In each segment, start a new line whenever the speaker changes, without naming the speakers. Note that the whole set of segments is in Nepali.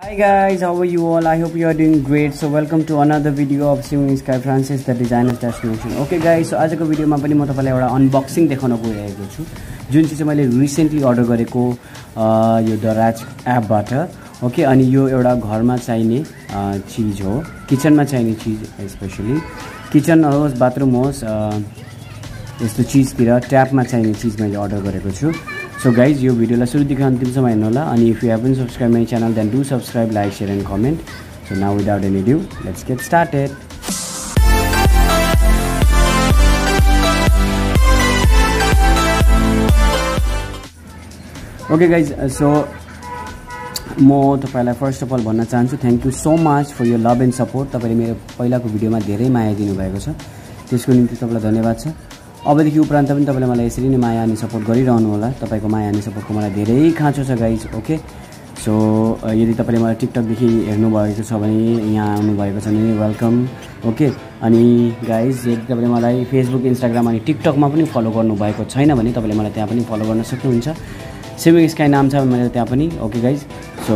Hi guys, how are you all? I hope you are doing great. So welcome to another video of Sewing Sky Francis, the designer's destination. Okay guys, so आजको भिडियोमा पनि म तपाईलाई एउटा अनबक्सिङ देखाउन गइरहेको छु जुन चाहिँ मैले रिसेन्टली अर्डर गरेको यो दराज एपबाट. ओके, अनि यो एउटा घरमा चाहिने चीज हो, किचनमा चाहिने चीज, स्पेशली किचन होस् बाथरुम होस् यस्तो चीजतिर ट्यापमा चाहिने चीज मैले अर्डर गरेको छु. So guys, यो भिडियोलाई सुरुदेखि अन्तिमसम्म हेर्नु होला अनि if you haven't subscribed my channel then do subscribe, like, share and comment. So now without any ado, let's get started. Okay guys, so म तपाईलाई फर्स्ट अफ अल भन्न चाहन्छु thank you so much for your love and support. तपाईले मेरो पहिलाको भिडियोमा धेरै माया दिनुभएको छ, त्यसको निम्ति तपाईलाई धन्यवाद छ. अबदेखि उपरान्त पनि तपाईले मलाई यसरी नै माया अनि सपोर्ट गरिरहनु होला. तपाईको माया अनि सपोर्टको मलाई धेरै खाँचो छ गाइज. ओके, सो यदि तपाईले मलाई टिकटकदेखि हेर्नु भएको छ भने यहाँ आउनु भएको छ भने वेलकम. ओके, अनि गाइज यदि तपाईले मलाई फेसबुक, इन्स्टाग्राम अनि टिकटकमा पनि फलो गर्नु भएको छैन भने तपाईले मलाई त्यहाँ पनि फलो गर्न सक्नुहुन्छ. सेविङ स्काई नाम छ मैले त्यहाँ पनि. ओके गाइज, सो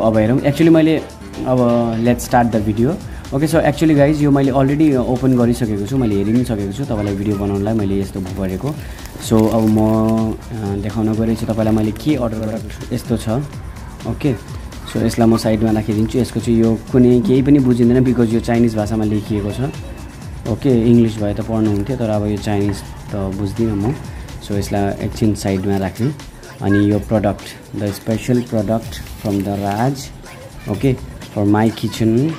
अब हेरौँ. एक्चुअली मैले अब let's start the video. Okay, so actually guys यो मैले अलरेडी ओपन गरिसकेको छु, मैले हेरि पनि सकेको छु. तपाईँलाई भिडियो बनाउनलाई मैले यस्तो गरेको. सो अब म देखाउन गइरहेको छु तपाईँलाई मैले के अर्डर गरेको छु. यस्तो छ. ओके, सो यसलाई म साइडमा राखिदिन्छु. यसको चाहिँ यो कुनै केही पनि बुझिँदैन बिकज यो चाइनिज भाषामा लेखिएको छ. ओके, इङ्ग्लिस भए त पढ्नुहुन्थ्यो तर अब यो चाइनिज त बुझ्दिनँ म. सो यसलाई एकछिन साइडमा राख्ने. अनि यो product, the special product from दराज. ओके, फर माई किचन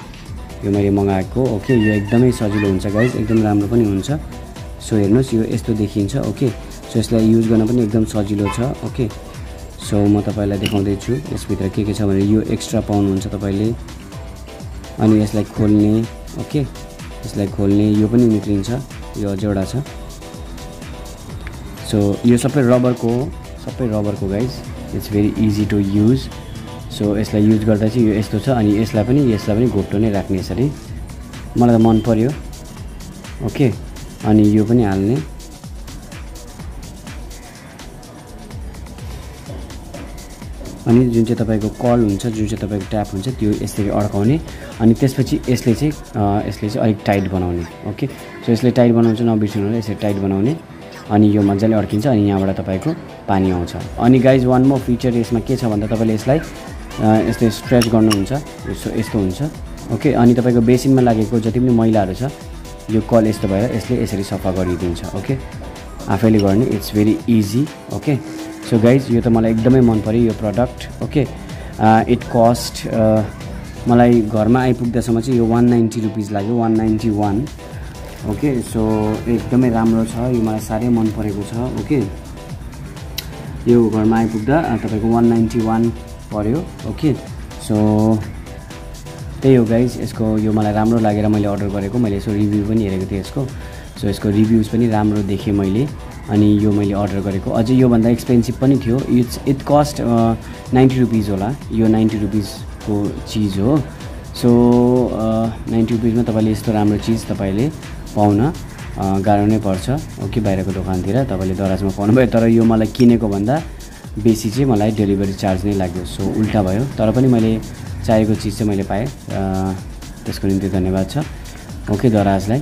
यो मैले मगाएको. ओके, यो एकदमै सजिलो हुन्छ गाइज, एकदम राम्रो पनि हुन्छ. सो हेर्नुहोस् यो यस्तो देखिन्छ. ओके, सो यसलाई युज गर्न पनि एकदम सजिलो छ. ओके, सो म तपाईँलाई देखाउँदैछु यसभित्र के छ भने यो एक्स्ट्रा पाउनुहुन्छ तपाईँले. अनि यसलाई खोल्ने. ओके, यसलाई खोल्ने, यो पनि निक्लिन्छ, यो अझ एउटा छ. सो यो सबै रबरको guys. It's very easy to use. So यसलाई युज गर्दा चाहिँ यो यस्तो छ अनि यसलाई पनि घोप्टो नै राख्ने यसरी. मलाई त मन पर्यो. ओके, अनि यो पनि हाल्ने. अनि जुन चाहिँ तपाईँको कल हुन्छ, जुन चाहिँ तपाईँको ट्याप हुन्छ त्यो यसरी अड्काउने. अनि त्यसपछि यसले चाहिँ अलिक टाइट बनाउने. ओके, सो यसले टाइट बनाउँछ, नबिर्सिनु होला यसरी टाइट बनाउने. अनि यो मजाले अड्किन्छ अनि यहाँबाट तपाईँको पानी आउँछ. अनि गाइज वान मोर फिचर यसमा के छ भन्दा तपाईँले यसलाई यस्तो स्ट्रेच गर्नुहुन्छ, यस्तो हुन्छ. ओके, अनि तपाईँको बेसिनमा लागेको जति पनि मैलाहरू छ यो कल यस्तो भएर यसले यसरी सफा गरिदिन्छ. ओके, आफैले गर्ने. It's very easy. Okay, so guys यो त मलाई एकदमै मन पर्यो यो प्रडक्ट. ओके, इट कस्ट मलाई घरमा आइपुग्दासम्म चाहिँ यो 190 रुपिस लाग्यो, 191. ओके, सो एकदमै राम्रो छ, यो मलाई साह्रै मन परेको छ. ओके, यो घरमा आइपुग्दा तपाईँको 191 पर्यो. ओके, सो त्यही हो गाइज. यसको यो मलाई राम्रो लागेर मैले अर्डर गरेको. मैले यसो रिभ्यू पनि हेरेको थिएँ यसको. सो यसको रिभ्युज पनि राम्रो देखेँ मैले अनि यो मैले अर्डर गरेको. अझै योभन्दा एक्सपेन्सिभ पनि थियो. इट कस्ट 90 रुपिस होला. यो 90 रुपिसको चिज हो. सो 90 रुपिसमा तपाईँले यस्तो राम्रो चिज तपाईँले पाउन गाह्रो नै पर्छ. ओके, बाहिरको दोकानतिर तपाईँले दराजमा पाउनुभयो. तर यो मलाई किनेको भन्दा बेसी चाहिँ मलाई डेलिभरी चार्ज नै लाग्यो. सो उल्टा भयो, तर पनि मैले चाहेको चिज चाहिँ मैले पाएँ. त्यसको निम्ति धन्यवाद छ. ओके, दराजलाई.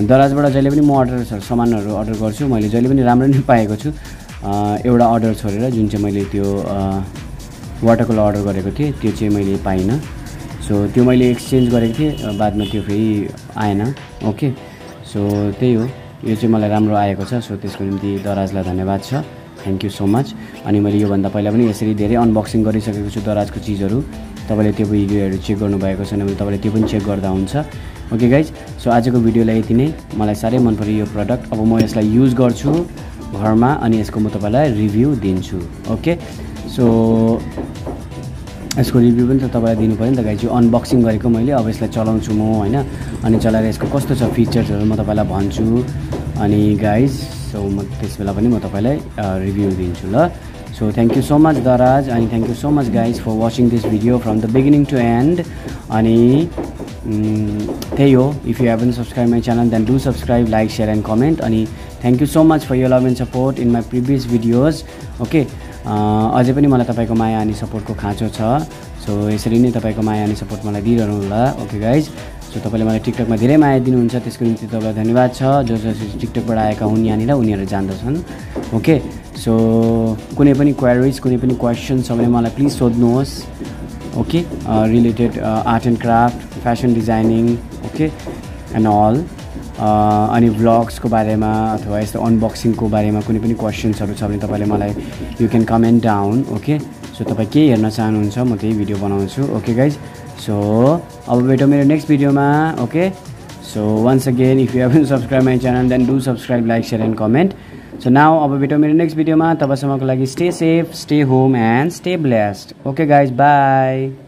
दराजबाट जहिले पनि म सामानहरू अर्डर गर्छु, मैले जहिले पनि राम्रो नै पाएको छु. एउटा अर्डर छोडेर जुन चाहिँ मैले त्यो वाटर कलर अर्डर गरेको थिएँ त्यो चाहिँ मैले पाइनँ. सो त्यो मैले एक्सचेन्ज गरेको थिएँ, बादमा त्यो फेरि आएन. ओके, सो त्यही हो, यो चाहिँ मलाई राम्रो आएको छ. सो त्यसको निम्ति दराजलाई धन्यवाद छ. Thank you so much. अनि मैले योभन्दा पहिला पनि यसरी धेरै अनबक्सिङ गरिसकेको छु दराजको चिजहरू. तपाईँले त्यो भिडियोहरू चेक गर्नुभएको छैन भने तपाईँले त्यो पनि चेक गर्दा हुन्छ. ओके गाइज, सो आजको भिडियोलाई यति नै. मलाई साह्रै मन पर्यो यो प्रडक्ट. अब म यसलाई युज गर्छु घरमा अनि यसको म तपाईँलाई रिभ्यू दिन्छु. ओके, सो यसको रिभ्यू पनि त तपाईँलाई दिनु पऱ्यो नि त गाइज. यो अनबक्सिङ गरेको मैले, अब यसलाई चलाउँछु म होइन. अनि चलाएर यसको कस्तो छ फिचर्सहरू म तपाईँलाई भन्छु. अनि गाइज सो म त्यस बेला पनि म तपाईँलाई रिभ्यू दिन्छु ल. So thank you so much Daraz अनि thank you so much guys for watching this video from the beginning to end. अनि त्यही हो, if you haven't subscribe my channel then do subscribe, like, share and comment. अनि thank you so much for your love and support in my previous videos. Okay, अझै पनि मलाई तपाईको माया अनि सपोर्टको खाँचो छ। सो यसरी नै तपाईको माया अनि सपोर्ट मलाई दिइरहनु होला। ओके गाइज, सो तपाईले मलाई टिकटकमा धेरै माया दिनुहुन्छ, त्यसको निम्ति तपाईलाई धन्यवाद छ। जो टिकटकबाट आएका हुन् यहाँनिर उनीहरू जान्दछन्। ओके, सो कुनै पनि क्वेरीज कुनै पनि क्वेसन छ भने मलाई प्लिज सोध्नुहोस्। Okay, related art and craft, fashion designing, okay and all, अनि भ्लग्सको बारेमा अथवा यस्तो अनबक्सिङको बारेमा कुनै पनि क्वेसन्सहरू छ भने तपाईँले मलाई you can comment down. Okay, so तपाईँ के हेर्न चाहनुहुन्छ म त्यही भिडियो बनाउँछु। ओके गाइज, सो अब भेटौँ मेरो नेक्स्ट भिडियोमा। Okay, so once again if you haven't subscribe my channel then do subscribe, like, share and comment. So now अब भेटौँ मेरो नेक्स्ट भिडियोमा। तबसम्मको लागि stay safe, stay home and stay blessed. Okay guys, by.